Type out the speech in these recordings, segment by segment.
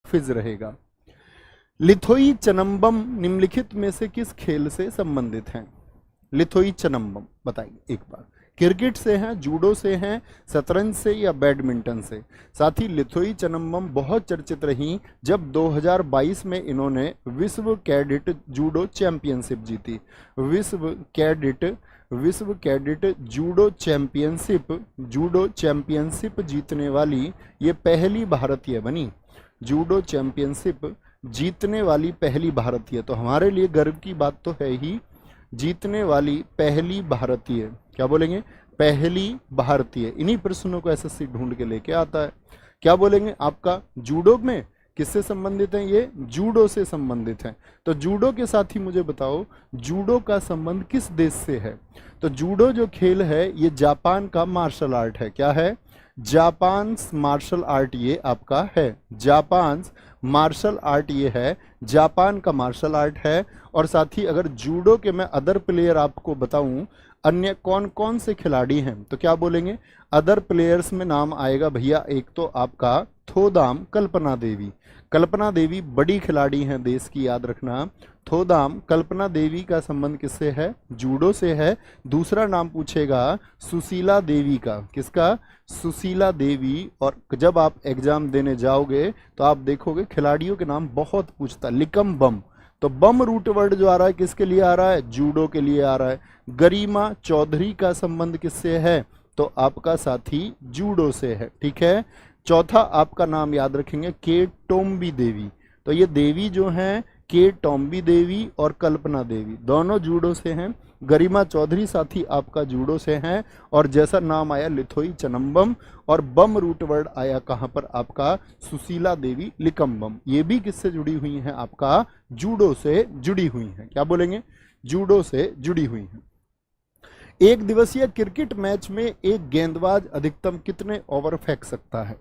फिज रहेगा। लिथोई चनम्बम निम्नलिखित में से किस खेल से संबंधित हैं? लिथोई चनम्बम बताइए एक बार। क्रिकेट से हैं, जूडो से हैं, शतरंज से या बैडमिंटन से? साथ ही लिथोई चनम्बम बहुत चर्चित रही जब 2022 में इन्होंने विश्व कैडेट जूडो चैंपियनशिप जीती। विश्व कैडेट जूडो चैंपियनशिप जीतने वाली ये पहली भारतीय बनी। जूडो चैंपियनशिप जीतने वाली पहली भारतीय, तो हमारे लिए गर्व की बात तो है ही। जीतने वाली पहली भारतीय, क्या बोलेंगे? पहली भारतीय। इन्हीं प्रश्नों को एसएससी ढूंढ के लेके आता है। क्या बोलेंगे? आपका जूडो में किससे संबंधित है? ये जूडो से संबंधित है। तो जूडो के साथ ही मुझे बताओ, जूडो का संबंध किस देश से है? तो जूडो जो खेल है ये जापान का मार्शल आर्ट है। क्या है? जापान मार्शल आर्ट ये आपका है। जापान मार्शल आर्ट ये है, जापान का मार्शल आर्ट है। और साथ ही अगर जूडो के मैं अदर प्लेयर आपको बताऊं, अन्य कौन कौन से खिलाड़ी हैं, तो क्या बोलेंगे? अदर प्लेयर्स में नाम आएगा भैया, एक तो आपका थोदाम कल्पना देवी। कल्पना देवी बड़ी खिलाड़ी हैं देश की, याद रखना। थोदाम कल्पना देवी का संबंध किससे है? जूडो से है। दूसरा नाम पूछेगा सुशीला देवी का। किसका? सुशीला देवी। और जब आप एग्जाम देने जाओगे तो आप देखोगे खिलाड़ियों के नाम बहुत पूछता। लिकम बम, तो बम रूट वर्ड जो आ रहा है किसके लिए आ रहा है? जूडो के लिए आ रहा है। गरिमा चौधरी का संबंध किससे है? तो आपका साथी जूडो से है। ठीक है। चौथा आपका नाम याद रखेंगे के टोम्बी देवी। तो ये देवी जो हैं के टोम्बी देवी और कल्पना देवी दोनों जूडो से हैं। गरिमा चौधरी साथी आपका जूडो से हैं। और जैसा नाम आया लिथोई चनम्बम, और बम रूट वर्ड आया कहां पर? आपका सुशीला देवी लिकम्बम। ये भी किससे जुड़ी हुई हैं? आपका जूडो से जुड़ी हुई हैं। क्या बोलेंगे? जूडो से जुड़ी हुई हैं। एक दिवसीय क्रिकेट मैच में एक गेंदबाज अधिकतम कितने ओवर फेंक सकता है?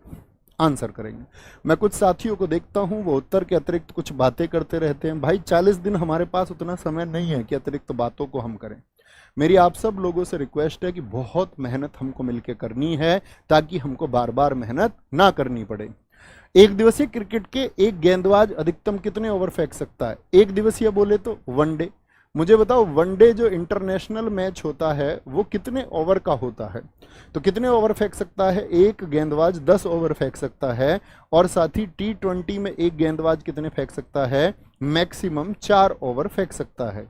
आंसर करेंगे। मैं कुछ साथियों को देखता हूं वो उत्तर के अतिरिक्त कुछ बातें करते रहते हैं। भाई 40 दिन हमारे पास उतना समय नहीं है कि अतिरिक्त बातों को हम करें। मेरी आप सब लोगों से रिक्वेस्ट है कि बहुत मेहनत हमको मिलकर करनी है ताकि हमको बार बार मेहनत ना करनी पड़े। एक दिवसीय क्रिकेट के एक गेंदबाज अधिकतम कितने ओवर फेंक सकता है? एक दिवसीय बोले तो वनडे। मुझे बताओ वनडे जो इंटरनेशनल मैच होता है वो कितने ओवर का होता है? तो कितने ओवर फेंक सकता है? एक गेंदबाज 10 ओवर फेंक सकता है। और साथ ही T20 में एक गेंदबाज कितने फेंक सकता है? मैक्सिमम 4 ओवर फेंक सकता है।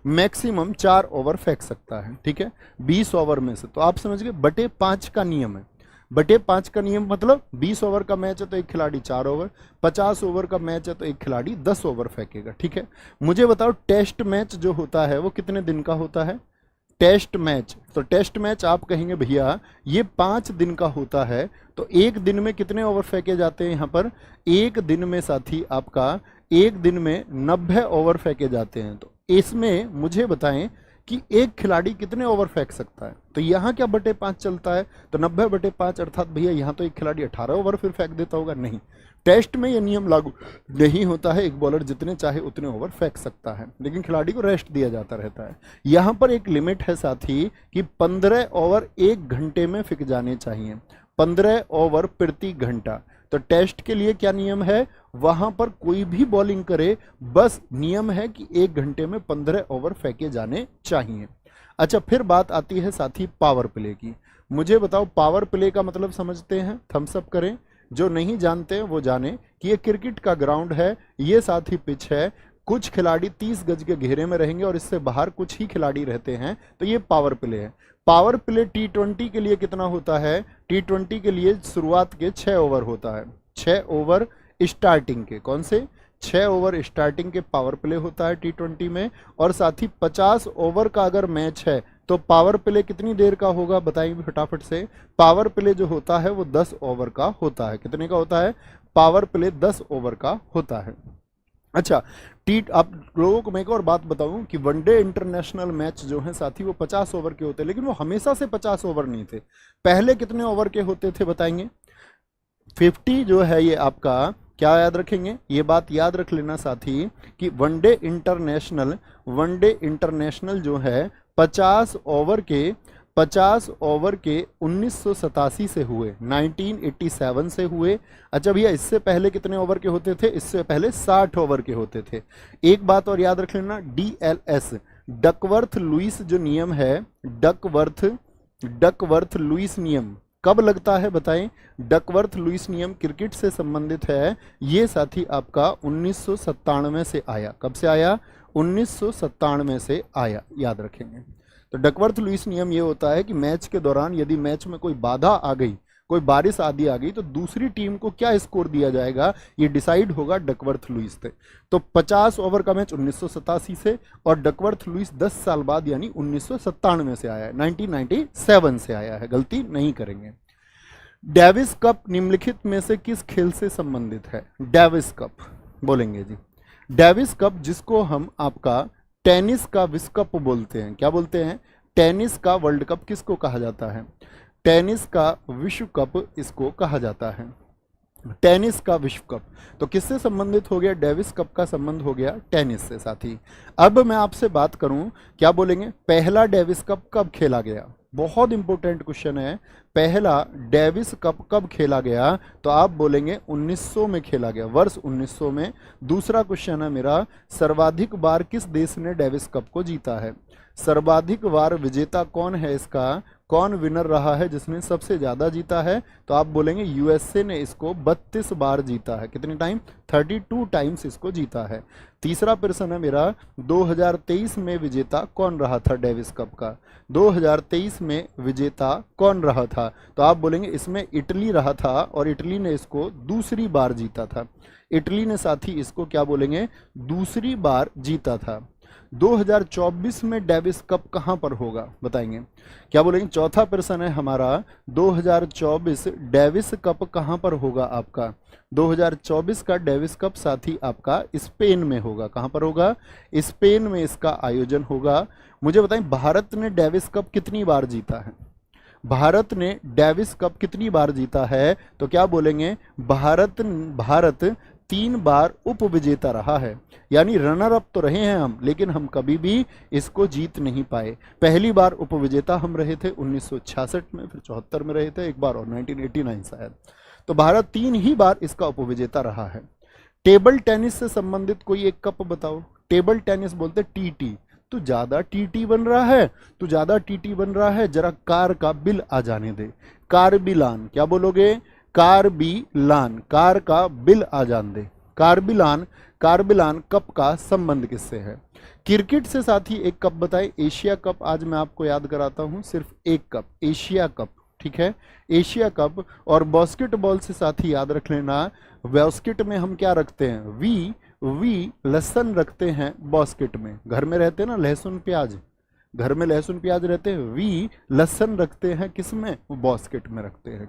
मैक्सिमम 4 ओवर फेंक सकता है। ठीक है। 20 ओवर में से, तो आप समझ गए बटे 5 का नियम है। बटे 5 का नियम मतलब 20 ओवर का मैच है तो एक खिलाड़ी 4 ओवर, 50 ओवर का मैच है तो एक खिलाड़ी 10 ओवर फेंकेगा। ठीक है। मुझे बताओ टेस्ट मैच जो होता है वो कितने दिन का होता है? टेस्ट मैच, तो टेस्ट मैच आप कहेंगे भैया ये 5 दिन का होता है, तो एक दिन में कितने ओवर फेंके जाते हैं? यहाँ पर एक दिन में साथी आपका एक दिन में 90 ओवर फेंके जाते हैं। तो इसमें मुझे बताएं कि एक खिलाड़ी कितने ओवर फेंक सकता है? तो यहाँ क्या बटे 5 चलता है? तो 90 बटे 5 अर्थात भैया यहाँ तो एक खिलाड़ी 18 ओवर फिर फेंक देता होगा। नहीं, टेस्ट में ये नियम लागू नहीं होता है। एक बॉलर जितने चाहे उतने ओवर फेंक सकता है, लेकिन खिलाड़ी को रेस्ट दिया जाता रहता है। यहाँ पर एक लिमिट है साथी कि 15 ओवर 1 घंटे में फेंक जाने चाहिए। 15 ओवर प्रति घंटा। तो टेस्ट के लिए क्या नियम है? वहां पर कोई भी बॉलिंग करे, बस नियम है कि 1 घंटे में 15 ओवर फेंके जाने चाहिए। अच्छा, फिर बात आती है साथी पावर प्ले की। मुझे बताओ पावर प्ले का मतलब समझते हैं? थम्स अप करें। जो नहीं जानते हैं वो जाने कि ये क्रिकेट का ग्राउंड है, ये साथी पिच है। कुछ खिलाड़ी 30 गज के घेरे में रहेंगे और इससे बाहर कुछ ही खिलाड़ी रहते हैं, तो ये पावर प्ले है। पावर प्ले T20 के लिए कितना होता है? T20 के लिए शुरुआत के 6 ओवर होता है। 6 ओवर स्टार्टिंग के, कौन से? 6 ओवर स्टार्टिंग के पावर प्ले होता है T20 में। और साथ ही 50 ओवर का अगर मैच है तो पावर प्ले कितनी देर का होगा? बताइए फटाफट से। पावर प्ले जो होता है वो 10 ओवर का होता है। कितने का होता है? पावर प्ले 10 ओवर का होता है। अच्छा, आप लोगों को मैं एक और बात बताऊं कि वनडे इंटरनेशनल मैच जो है साथी वो 50 ओवर के होते हैं, लेकिन वो हमेशा से 50 ओवर नहीं थे। पहले कितने ओवर के होते थे बताएंगे? 50 जो है ये आपका, क्या याद रखेंगे? ये बात याद रख लेना साथी कि वनडे इंटरनेशनल जो है 50 ओवर के 50 ओवर के 1987 से हुए, 1987 से हुए। अच्छा भैया, इससे पहले कितने ओवर के होते थे? इससे पहले 60 ओवर के होते थे। एक बात और याद रख लेना, DLS डकवर्थ लुईस जो नियम है, डकवर्थ लुईस नियम कब लगता है बताएं? डकवर्थ लुईस नियम क्रिकेट से संबंधित है। ये साथी आपका 1997 से आया। कब से आया? 1997 से आया, याद रखेंगे। तो डकवर्थ लुईस नियम ये होता है कि मैच के दौरान यदि मैच में कोई बाधा आ गई, कोई बारिश आदि आ गई, तो दूसरी टीम को क्या स्कोर दिया जाएगा ये डिसाइड होगा डकवर्थ लुईस से। तो 50 ओवर का मैच 1987 से, और डकवर्थ लुईस 10 साल बाद यानी 1997 से आया है, 1997 से आया है, गलती नहीं करेंगे। डेविस कप निम्नलिखित में से किस खेल से संबंधित है? डेविस कप बोलेंगे जी। डेविस कप जिसको हम आपका टेनिस का विश्व कप बोलते हैं। क्या बोलते हैं? टेनिस का वर्ल्ड कप किसको कहा जाता है? टेनिस का विश्व कप इसको कहा जाता है, टेनिस का विश्व कप। तो किससे संबंधित हो गया? डेविस कप का संबंध हो गया टेनिस से साथी। अब मैं आपसे बात करूं, क्या बोलेंगे? पहला डेविस कप कब खेला गया? बहुत इंपॉर्टेंट क्वेश्चन है। पहला डेविस कप कब खेला गया? तो आप बोलेंगे 1900 में खेला गया, वर्ष 1900 में। दूसरा क्वेश्चन है मेरा, सर्वाधिक बार किस देश ने डेविस कप को जीता है? सर्वाधिक बार विजेता कौन है इसका? कौन विनर रहा है जिसने सबसे ज्यादा जीता है? तो आप बोलेंगे यूएसए ने इसको 32 बार जीता है। कितने टाइम? 32 टाइम्स इसको जीता है। तीसरा प्रश्न है मेरा, 2023 में विजेता कौन रहा था डेविस कप का? 2023 में विजेता कौन रहा था? तो आप बोलेंगे इसमें इटली रहा था, और इटली ने इसको दूसरी बार जीता था। इटली ने साथी इसको क्या बोलेंगे? दूसरी बार जीता था। 2024 में डेविस कप कहां पर होगा बताएंगे? क्या बोलेंगे? चौथा प्रश्न है हमारा, 2024 डेविस कप कहां पर होगा आपका? 2024 का डेविस कप साथी आपका स्पेन में होगा। कहां पर होगा? स्पेन में इसका आयोजन होगा। मुझे बताएं, भारत ने डेविस कप कितनी बार जीता है? भारत ने डेविस कप कितनी बार जीता है? तो क्या बोलेंगे? भारत 3 बार उप विजेता रहा है, यानी रनर अप तो रहे हैं हम, लेकिन हम कभी भी इसको जीत नहीं पाए। पहली बार उप विजेता हम रहे थे 1966 में, फिर 74 में रहे थे एक बार, और 1989 शायद। तो भारत 3 ही बार इसका उप विजेता रहा है। टेबल टेनिस से संबंधित कोई एक कप बताओ। टेबल टेनिस बोलते टीटी। तो ज्यादा टीटी बन रहा है, तो ज्यादा टीटी बन रहा है, जरा कार का बिल आ जाने दे। कारबिलान, क्या बोलोगे? कारबिलान, कार का बिल आ जान दे। कारबिलान कप का संबंध किससे है? क्रिकेट से साथी एक कप बताए। एशिया कप आज मैं आपको याद कराता हूं, सिर्फ एक कप, एशिया कप, ठीक है, एशिया कप। और बास्केटबॉल से साथी याद रख लेना, बास्केट में हम क्या रखते हैं? वी लहसुन रखते हैं बास्केट में। घर में रहते हैं ना लहसुन प्याज, घर में लहसुन प्याज रहते हैं, वी लहसुन रखते हैं किसमें? बास्केट में रखते हैं।